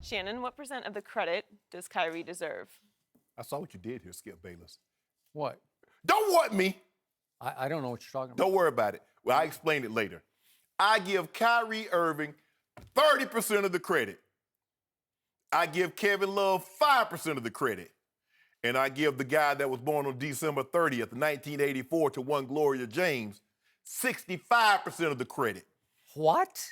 Shannon, what % of the credit does Kyrie deserve? I saw what you did here, Skip Bayless. What? Don't want me. I don't know what you're talking about. Don't worry about it. Well, I explain it later. I give Kyrie Irving 30% of the credit. I give Kevin Love 5% of the credit. And I give the guy that was born on December 30th, 1984 to one Gloria James 65% of the credit. What?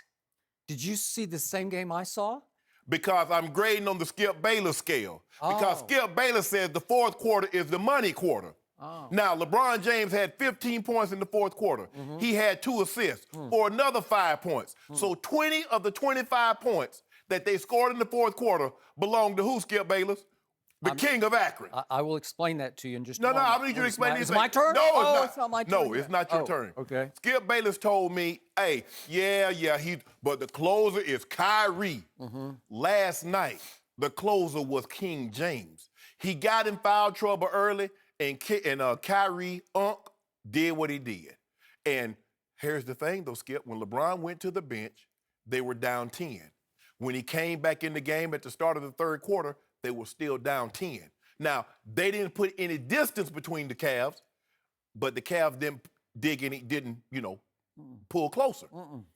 Did you see the same game I saw? Because I'm grading on the Skip Bayless scale. Because Oh. Skip Bayless says the fourth quarter is the money quarter. Oh. Now, LeBron James had 15 points in the fourth quarter. He had 2 assists for another 5 points. So 20 of the 25 points that they scored in the fourth quarter belong to who, Skip Bayless? The king of Akron. I will explain that to you in just a No, moment. I need you to explain Is these my things. turn? No, Oh, it's it's not my turn No, yet. it's not your Oh, turn. okay. Skip Bayless told me, hey, but the closer is Kyrie. Last night, the closer was King James. He got in foul trouble early, and Kyrie did what he did. And here's the thing, though, Skip. When LeBron went to the bench, they were down 10. When he came back in the game at the start of the third quarter, they were still down 10. Now, they didn't put any distance between the Cavs, but the Cavs didn't pull closer.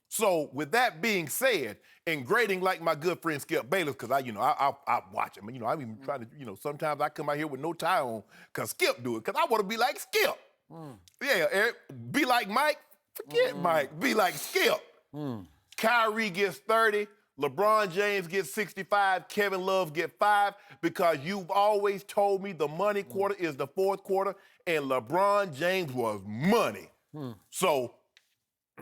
So, with that being said, and grading like my good friend Skip Bayless, because I watch him. I'm even trying to, sometimes I come out here with no tie on because Skip do it, because I want to be like Skip. Yeah, Eric, be like Mike. Forget Mike. Be like Skip. Kyrie gets 30. LeBron James gets 65, Kevin Love gets 5, because you've always told me the money quarter is the fourth quarter, and LeBron James was money. So,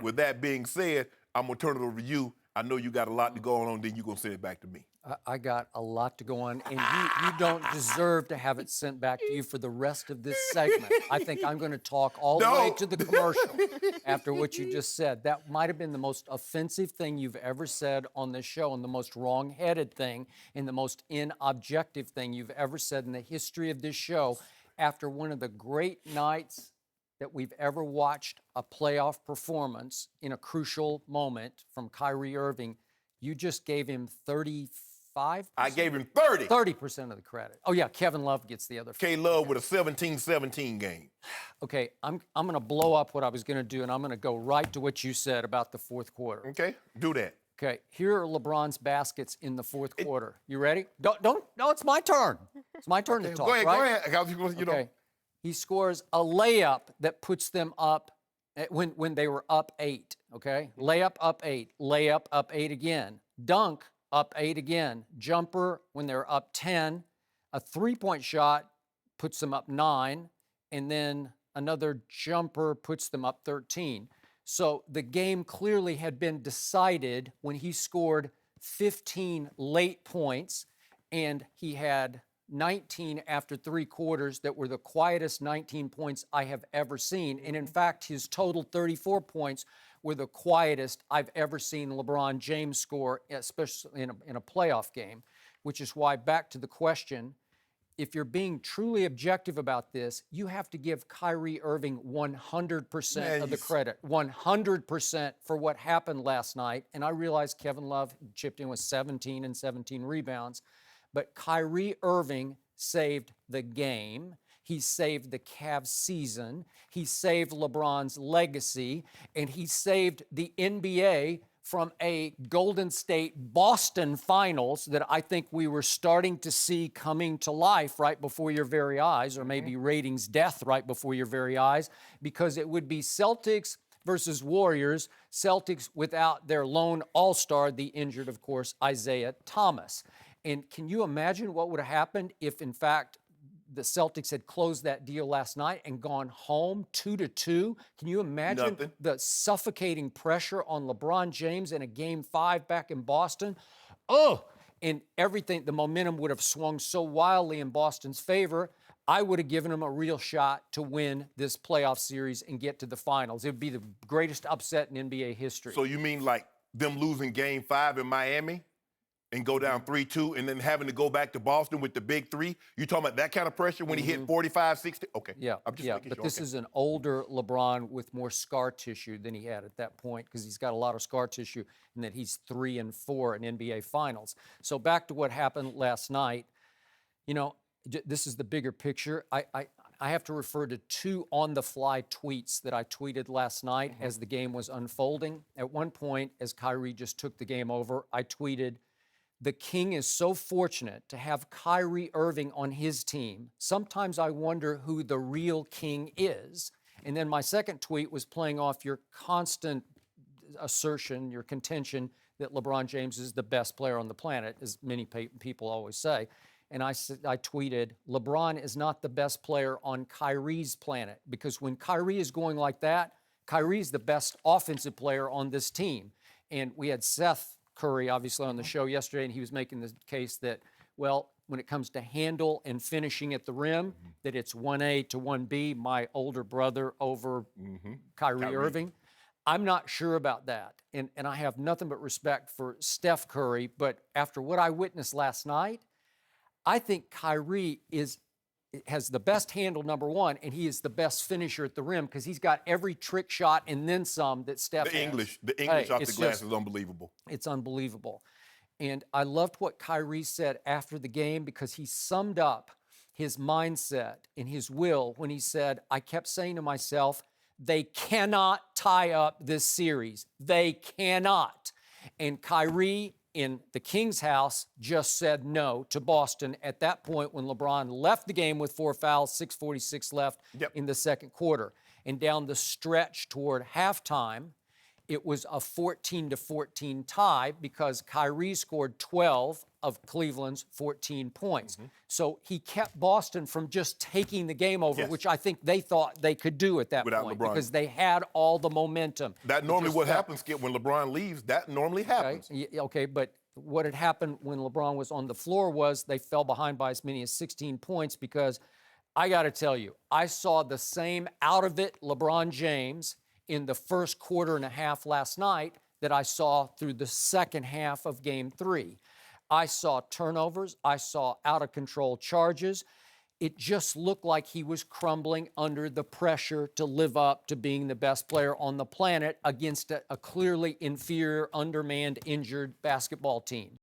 with that being said, I'm going to turn it over to you. I know you got a lot to go on, then you're going to send it back to me. I got a lot to go on, and you don't deserve to have it sent back to you for the rest of this segment. I think I'm going to talk all the way to the commercial after what you just said. That might have been the most offensive thing you've ever said on this show, and the most wrong-headed thing, and the most inobjective thing you've ever said in the history of this show, after one of the great nights that we've ever watched a playoff performance in a crucial moment from Kyrie Irving. You just gave him 35%? I gave him 30. 30% of the credit. Oh, yeah, Kevin Love gets the other. K-Love with a 17-17 game. Okay, I'm going to blow up what I was going to do, and I'm going to go right to what you said about the fourth quarter. Okay, do that. Okay, here are LeBron's baskets in the fourth quarter. You ready? No, it's my turn. It's my turn to talk, Go ahead, right? go ahead. Okay. He scores a layup that puts them up when they were up 8, okay? Layup up 8, layup up 8 again, dunk up 8 again, jumper when they're up 10, a three-point shot puts them up 9, and then another jumper puts them up 13. So the game clearly had been decided when he scored 15 late points, and he had 19 after 3 quarters that were the quietest 19 points I have ever seen. And in fact, his total 34 points were the quietest I've ever seen LeBron James score, especially in a playoff game, which is why, back to the question, if you're being truly objective about this, you have to give Kyrie Irving 100% of the credit, 100% for what happened last night. And I realize Kevin Love chipped in with 17 and 17 rebounds. But Kyrie Irving saved the game. He saved the Cavs season. He saved LeBron's legacy. And he saved the NBA from a Golden State-Boston finals that I think we were starting to see coming to life right before your very eyes, or maybe ratings death right before your very eyes, because it would be Celtics versus Warriors, Celtics without their lone all-star, the injured, of course, Isaiah Thomas. And can you imagine what would have happened if, in fact, the Celtics had closed that deal last night and gone home 2-2? Can you imagine the suffocating pressure on LeBron James in a Game 5 back in Boston? And everything, the momentum would have swung so wildly in Boston's favor. I would have given them a real shot to win this playoff series and get to the finals. It would be the greatest upset in NBA history. So you mean like them losing Game 5 in Miami? and go down 3-2 and then having to go back to Boston with the big three? You talking about that kind of pressure when he hit 45, 60? Okay. Yeah, I'm just yeah, making but sure. this Okay. is an older LeBron with more scar tissue than he had at that point because he's got a lot of scar tissue and that he's 3-4 in NBA Finals. So back to what happened last night. You know, this is the bigger picture. I have to refer to two on-the-fly tweets that I tweeted last night as the game was unfolding. At one point, as Kyrie just took the game over, I tweeted, "The King is so fortunate to have Kyrie Irving on his team. Sometimes I wonder who the real king is." And then my second tweet was playing off your constant assertion, your contention that LeBron James is the best player on the planet, as many people always say. And I tweeted, "LeBron is not the best player on Kyrie's planet," because when Kyrie is going like that, Kyrie's the best offensive player on this team. And we had Seth Curry, obviously, on the show yesterday, and he was making the case that, well, when it comes to handle and finishing at the rim, that it's 1A to 1B, my older brother over Kyrie Irving. I'm not sure about that. And I have nothing but respect for Steph Curry, but after what I witnessed last night, I think Kyrie has the best handle, number one, and he is the best finisher at the rim because he's got every trick shot and then some that Steph has. The English Hey, off the it's glass just- is unbelievable. It's unbelievable. And I loved what Kyrie said after the game because he summed up his mindset and his will when he said, "I kept saying to myself, they cannot tie up this series. They cannot." And Kyrie in the King's house just said no to Boston at that point when LeBron left the game with 4 fouls, 6:46 left in the second quarter. And down the stretch toward halftime, it was a 14-14 tie because Kyrie scored 12 of Cleveland's 14 points. So he kept Boston from just taking the game over, which I think they thought they could do at that Without point LeBron. because they had all the momentum. That normally what happens, Skip, when LeBron leaves, that normally happens. Okay, but what had happened when LeBron was on the floor was they fell behind by as many as 16 points because I got to tell you, I saw the same out-of-it LeBron James in the first quarter and a half last night that I saw through the second half of Game 3. I saw turnovers. I saw out-of-control charges. It just looked like he was crumbling under the pressure to live up to being the best player on the planet against a clearly inferior, undermanned, injured basketball team.